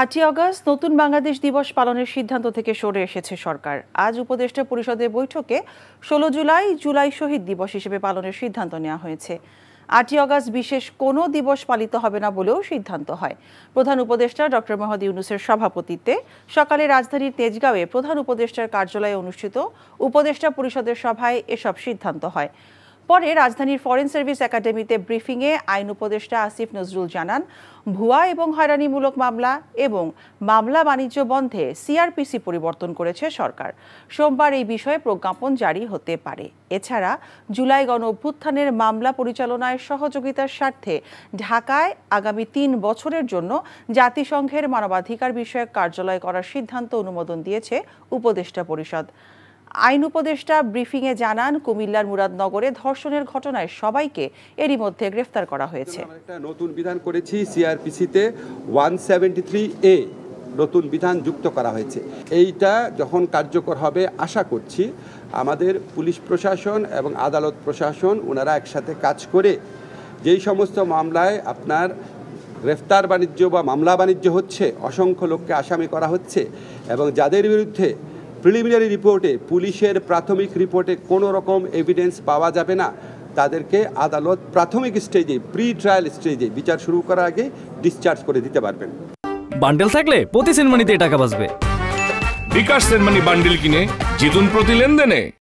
8ই August নতুন বাংলাদেশ দিবস পালনের সিদ্ধান্ত থেকে সরে এসেছে সরকার। আজ উপদেষ্টা পরিষদের বৈঠকে 16 জুলাই শহীদ দিবস হিসেবে পালনের সিদ্ধান্ত নেওয়া হয়েছে। 8ই আগস্ট বিশেষ কোনো দিবস পালিত হবে না বলেও সিদ্ধান্ত হয়। প্রধান উপদেষ্টা ডক্টর মোহাম্মদ ইউনূসের সভাপতিত্বে সকালে রাজধানীর তেজগাঁওয়ে প্রধান উপদেষ্টার কার্যালয়ে অনুষ্ঠিত উপদেষ্টা পরিষদের সভায় এসব সিদ্ধান্ত হয়। পরে রাজধানীর ফরেন সার্ভিস একাডেমিতে ব্রিফিংয়ে আইন উপদেষ্টা আসিফ নজরুল জানান, ভুয়া এবং হয়রানিমূলক মামলা এবং মামলা বাণিজ্য বন্ধে সিআরপিসি পরিবর্তন করেছে সরকার। সোমবার এই বিষয়ে প্রজ্ঞাপন জারি হতে পারে। এছাড়া জুলাই গণ অভ্যুত্থানের মামলা পরিচালনায় সহযোগিতার স্বার্থে ঢাকায় আগামী 3 বছরের জন্য জাতিসংঘের মানবাধিকার বিষয়ক কার্যালয় করার সিদ্ধান্ত অনুমোদন দিয়েছে উপদেষ্টা পরিষদ। আইন উপদেষ্টা ব্রিফিংয়ে জানান, কুমিল্লার মুরাদনগরে ধর্ষণের ঘটনায় সবাইকে এরই মধ্যে গ্রেফতার করা হয়েছে। একটা নতুন বিধান করেছি, সিআরপিসিতে 173A নতুন বিধান যুক্ত করা হয়েছে। এইটা যখন কার্যকর হবে আশা করছি আমাদের পুলিশ প্রশাসন এবং আদালত প্রশাসন ওনারা একসাথে কাজ করে যেই সমস্ত মামলায় আপনার গ্রেফতার বাণিজ্য বা মামলা বাণিজ্য হচ্ছে, অসংখ্য লোককে আসামি করা হচ্ছে এবং যাদের বিরুদ্ধে প্রিলিমিনারি রিপোর্টে পুলিশের প্রাথমিক রিপোর্টে কোনো রকম এভিডেন্স পাওয়া যাবে না, তাদেরকে আদালত প্রাথমিক স্টেজে প্রি ট্রায়াল স্টেজে বিচার শুরু করার আগে ডিসচার্জ করে দিতে পারবেন। বান্ডেল থাকলে প্রতি সেনমানিতে টাকা বাঁচবে। বিকাশ সেনমানি বান্ডেল কিনে জিতুন প্রতি লেনদেনে।